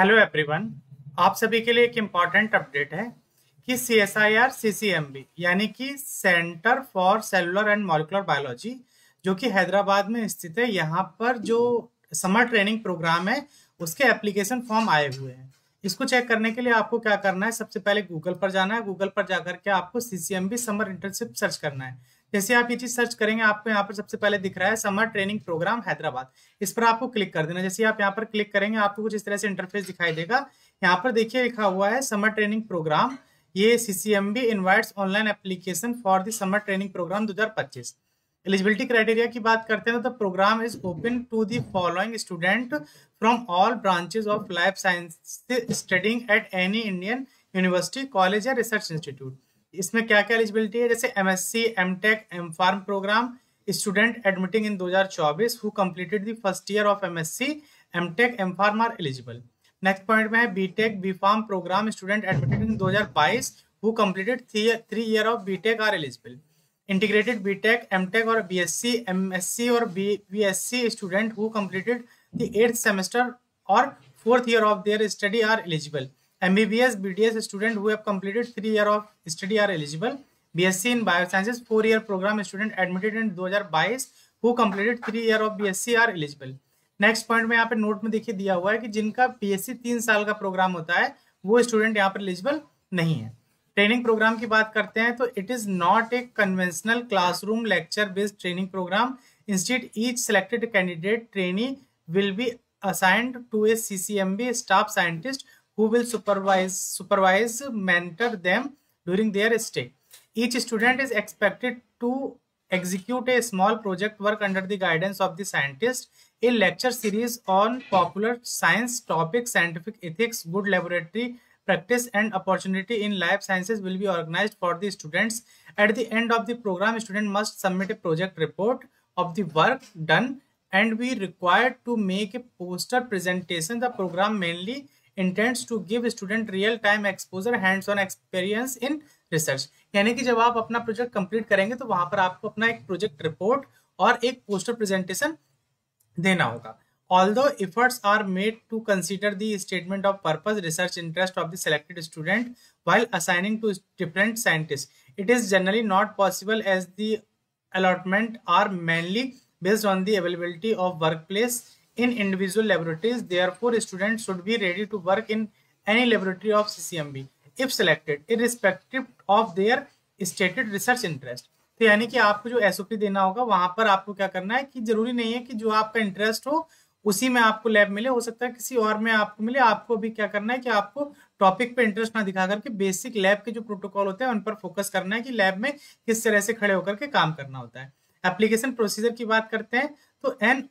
Hello everyone. आप सभी के लिए एक इम्पॉर्टेंट अपडेट है कि CSIR CCMB यानी कि centre for cellular and molecular biology जो कि हैदराबाद में स्थित है, यहाँ पर जो समर ट्रेनिंग प्रोग्राम है उसके एप्लीकेशन फॉर्म आए हुए हैं। इसको चेक करने के लिए आपको क्या करना है, सबसे पहले गूगल पर जाना है। गूगल पर जाकर के आपको CCMB समर इंटर्नशिप सर्च करना है। जैसे आप ये चीज सर्च करेंगे आपको यहाँ पर सबसे पहले दिख रहा है समर ट्रेनिंग प्रोग्राम हैदराबाद। इस पर आपको क्लिक कर देना। जैसे आप यहाँ पर क्लिक करेंगे आपको कुछ इस तरह से इंटरफेस दिखाई देगा। यहाँ पर देखिए लिखा हुआ है समर ट्रेनिंग प्रोग्राम। ये CCMB invites online application for the summer training program 2025। Eligibility criteria की बात करते हैं तो the program is open to the following student from all branches of life science studying at any Indian university, college या research institute. इसमें क्या क्या eligibility है, जैसे MSc, MTech, M.Pharm program student admitting in 2024 who completed the first year of MSc, MTech, M.Pharm are eligible. Next point में है B.Tech, B.Pharm program student admitted in 2022 who completed 3 year of B.Tech are eligible. Integrated B.Tech, M.Tech और BSc, MSc और BSc student who completed the 8th semester और 4th year of their study are eligible. MBBS, BDS student who have completed 3 year of study are eligible. BSc in Biosciences 4 year program student admitted in 2022 who completed 3 year of BSc are eligible. Next point में यहाँ पे note में देखिए दिया हुआ है कि जिनका BSc 3 साल का प्रोग्राम होता है वो स्टूडेंट यहाँ पर एलिजिबल नहीं है। ट्रेनिंग प्रोग्राम की बात करते हैं तो it is not a conventional classroom lecture based training program. Instead each selected candidate trainee will be assigned to a CCMB staff scientist who will supervise mentor them during their stay. Each student is expected to execute a small project work under the guidance of the scientist. A lecture series on popular science topics, scientific ethics, good laboratory practice and opportunity in life sciences will be organized for the students. At the end of the program, student must submit a project report of the work done and be required to make a poster presentation. The program mainly intends to give student real time exposure, hands on experience in research। यानी कि जब आप अपना project complete करेंगे तो वहां पर आपको अपना एक प्रोजेक्ट रिपोर्ट और एक पोस्टर प्रेजेंटेशन देना होगा। Although efforts are made to consider the statement of purpose, research interest of the selected student while assigning to different scientists, it is generally not possible as the allotment are mainly based on the availability of workplace in individual laboratories. Therefore, students should be ready to work in any laboratory of CCMB if selected, irrespective of their stated research interest। तो यानी कि आपको जो SOP देना होगा वहां पर आपको क्या करना है कि जरूरी नहीं है कि जो आपका इंटरेस्ट हो उसी में आपको लैब मिले, हो सकता है किसी और में आपको मिले। आपको भी क्या करना है कि आपको टॉपिक पे इंटरेस्ट ना दिखा करके बेसिक लैब के जो प्रोटोकॉल होते हैं उन पर फोकस करना है कि लैब में किस तरह से खड़े होकर के काम करना होता है। एप्लीकेशन प्रोसीजर की बात करते हैं तो an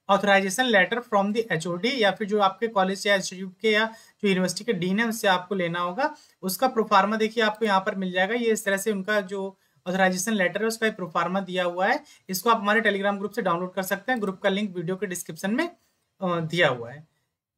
authorization letter from the HOD या फिर जो आपके कॉलेज या इंस्टीट्यूट के या जो यूनिवर्सिटी के डीन है उससे आपको लेना होगा। उसका प्रोफार्मा देखिए आपको यहाँ पर मिल जाएगा। ये इस तरह से उनका जो ऑथराइजेशन लेटर है उसका प्रोफार्मा दिया हुआ है। इसको आप हमारे टेलीग्राम ग्रुप से डाउनलोड कर सकते हैं। ग्रुप का लिंक वीडियो के डिस्क्रिप्शन में दिया हुआ है।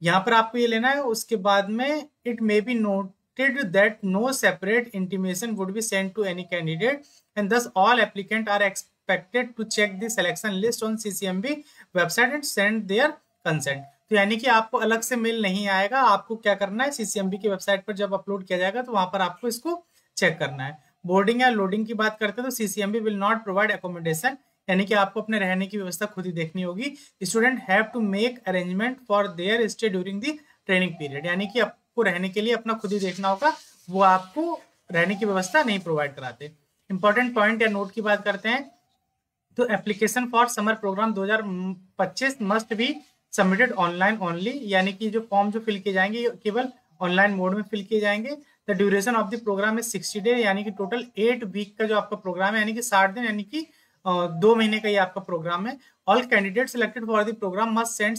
यहाँ पर आपको ये लेना है। उसके बाद में it may be noted that no separate intimation would be send to any candidate and thus all applicant are expected to check the selection list on CCMB website and send their consent। तो यानी कि आपको अलग से mail नहीं आएगा। आपको क्या करना है, CCMB की वेबसाइट पर जब अपलोड किया जाएगा तो वहां पर आपको इसको चेक करना है। बोर्डिंग या लोडिंग की बात करते हैं तो CCMB will not provide accommodation, यानी कि आपको अपने रहने की व्यवस्था खुद ही देखनी होगी। Student have to make arrangement for their stay during the training period, यानी कि आपको रहने के लिए अपना खुद ही देखना होगा, वो आपको रहने की व्यवस्था नहीं प्रोवाइड कराते। इंपॉर्टेंट पॉइंट या नोट की बात करते हैं तो application for summer program 2025 must be submitted online only, यानी कि जो फॉर्म जो फिल किए जाएंगे केवल ऑनलाइन मोड में फिल किए जाएंगे। The duration of the program is 60 day, यानी कि टोटल 8 वीक का जो आपका प्रोग्राम है, यानी कि 60 दिन, यानी कि 2 महीने का ये आपका प्रोग्राम है। All candidate selected for the program must spend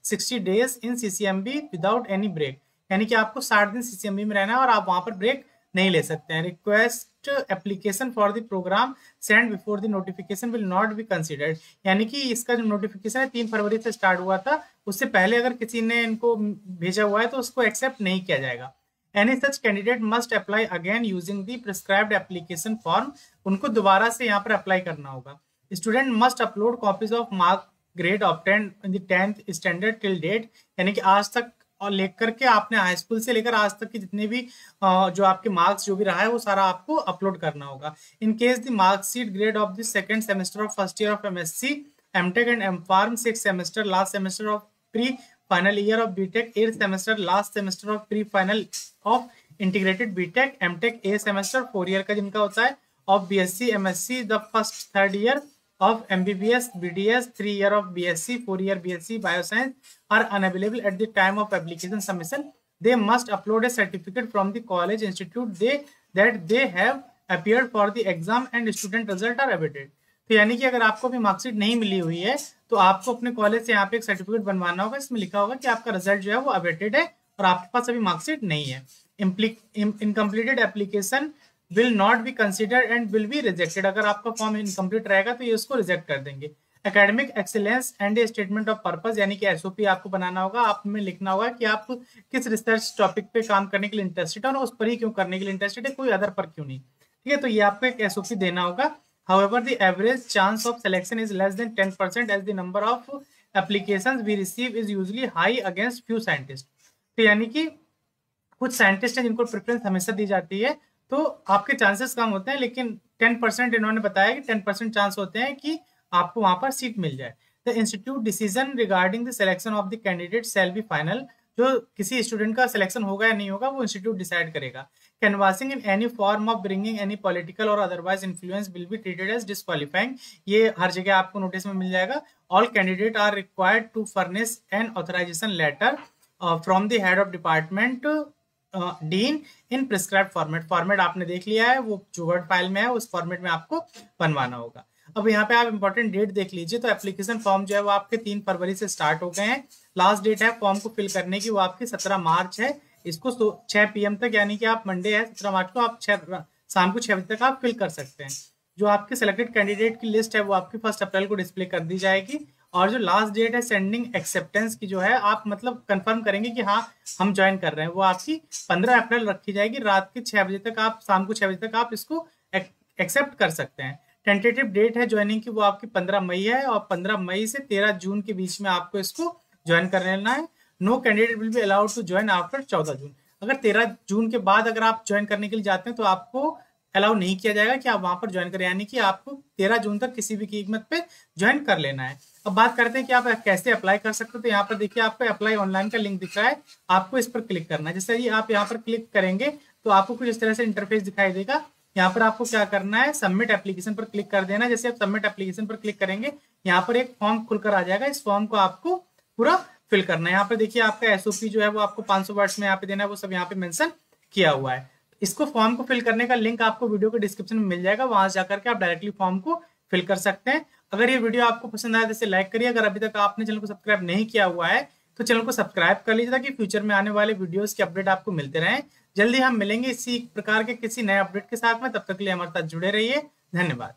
60 days in CCMB without any break, यानी कि आपको 60 दिन CCMB में रहना है और आप वहां पर ब्रेक नहीं ले सकते हैं। Request application for the program send before the notification will not be considered, यानी कि इसका जो नोटिफिकेशन है 3 फरवरी से स्टार्ट हुआ था, उससे पहले अगर किसी ने इनको भेजा हुआ है तो उसको एक्सेप्ट नहीं किया जाएगा। Any such candidate must apply again using the prescribed application form, उनको दोबारा से यहाँ पर अप्लाई करना होगा। Student must upload copies of mark grade obtained in the 10th standard till date, यानी कि आज तक और लेकर के आपने हाई स्कूल से लेकर आज तक की जितने भी जो आपके मार्क्स जो भी रहा है वो सारा आपको अपलोड करना होगा। In case the marksheet grade of the second semester of first year of MSc MTech and MPharm 6th semester last semester of pre final year of BTech 8th semester last semester of pre final of integrated BTech MTech a semester 4 year का जिनका होता है of BSc MSc the first third year of MBBS, BDS, 3 year of BSc, 4 year BSc Bioscience are unavailable at the time of application submission. They must upload a certificate from the college institute that they have appeared for the exam and student result are awaited. तो यानी कि अगर आपको भी marksheet नहीं मिली हुई है तो आपको अपने कॉलेज से यहाँ पे एक सर्टिफिकेट बनवाना होगा, इसमें लिखा होगा कि आपका रिजल्ट जो है वो अवेटेड है और आपके पास अभी मार्कशीट नहीं है। Incompleted application will not be considered and will be rejected. अगर आपका फॉर्म इनकम्प्लीट रहेगा तो ये उसको रिजेक्ट कर देंगे। Academic excellence and A statement of purpose, यानी कि एसओपी आपको बनाना होगा। आप में लिखना होगा कि आप किस रिसर्च टॉपिक पे काम करने के लिए इंटरेस्टेड है और उस पर ही क्यों करने के लिए इंटरेस्टेड है, कोई अदर पर क्यों नहीं। ठीक है, तो ये आपको एक एसओपी देना होगा। However, the average chance of selection is less than 10% as the number of applications we receive is usually high against few scientists. तो यानी कि कुछ साइंटिस्ट हैं जिनको प्रेफरेंस हमेशा दी जाती है, तो आपके चांसेस कम होते हैं, लेकिन 10% इन्होंने बताया कि 10% चांस होते हैं कि आपको वहां पर सीट मिल जाए। The institute decision regarding the selection of the candidate shall be final, जो किसी स्टूडेंट का सिलेक्शन होगा या नहीं होगा वो इंस्टीट्यूट डिसाइड करेगा। Canvassing in any form of bringing any political or otherwise influence will be treated as disqualifying, ये हर जगह आपको नोटिस में मिल जाएगा। All candidate are required to furnish an authorization letter from the head of department dean in prescribe format आपने देख लिया है, वो जो वर्ड फाइल में है उस फॉर्मेट में आपको बनवाना होगा। अब यहाँ पे आप इंपॉर्टेंट डेट देख लीजिए, तो एप्लीकेशन फॉर्म जो है वो आपके 3 फरवरी से स्टार्ट हो गए हैं। लास्ट डेट है फॉर्म को फिल करने की वो आपकी 17 मार्च है। इसको 6 PM तक, यानी कि आप मंडे है 17 मार्च को आप शाम को 6 बजे तक आप फिल कर सकते हैं। जो आपके सिलेक्टेड कैंडिडेट की लिस्ट है वो आपकी 1 अप्रैल को डिस्प्ले कर दी जाएगी। और जो लास्ट डेट है सेंडिंग एक्सेप्टेंस की जो है, आप मतलब कंफर्म करेंगे कि हाँ हम ज्वाइन कर रहे हैं, वो आपकी 15 अप्रैल रखी जाएगी। रात के 6 बजे तक आप, शाम को 6 बजे तक आप इसको एक्सेप्ट कर सकते हैं। टेंटेटिव डेट है ज्वाइनिंग की वो आपकी 15 मई है और 15 मई से 13 जून के बीच में आपको इसको ज्वाइन कर लेना है। No candidate will be allowed to join after 14 June. अगर 13 जून के बाद अगर आप ज्वाइन करने के लिए जाते हैं तो आपको अलाउ नहीं किया जाएगा कि आप वहां पर ज्वाइन करें, यानी कि आपको 13 जून तक किसी भी कीमत पे ज्वाइन कर लेना है। अब बात करते हैं कि आप कैसे अप्लाई कर सकते हो। तो यहाँ पर देखिए आपको अप्लाई ऑनलाइन का लिंक दिख रहा है, आपको इस पर क्लिक करना है। जैसे ही आप यहाँ पर क्लिक करेंगे तो आपको कुछ इस तरह से इंटरफेस दिखाई देगा। यहाँ पर आपको क्या करना है, सबमिट एप्लीकेशन पर क्लिक कर देना। जैसे आप सबमिट एप्लीकेशन पर क्लिक करेंगे यहाँ पर एक फॉर्म खुलकर आ जाएगा, इस फॉर्म को आपको पूरा फिल करना है। यहाँ पर देखिए आपका एसओपी जो है वो आपको 500 वर्ड्स में यहाँ पे देना है, वो सब यहाँ पे मेंशन किया हुआ है। इसको फॉर्म को फिल करने का लिंक आपको वीडियो के डिस्क्रिप्शन में मिल जाएगा, वहां से जाकर के आप डायरेक्टली फॉर्म को फिल कर सकते हैं। अगर ये वीडियो आपको पसंद आया तो इसे लाइक करिए। अगर अभी तक आपने चैनल को सब्सक्राइब नहीं किया हुआ है तो चैनल को सब्सक्राइब कर लीजिए ताकि फ्यूचर में आने वाले वीडियोस के अपडेट आपको मिलते रहें। जल्दी हम मिलेंगे इसी प्रकार के किसी नए अपडेट के साथ में, तब तक के लिए हमारे साथ जुड़े रहिए। धन्यवाद।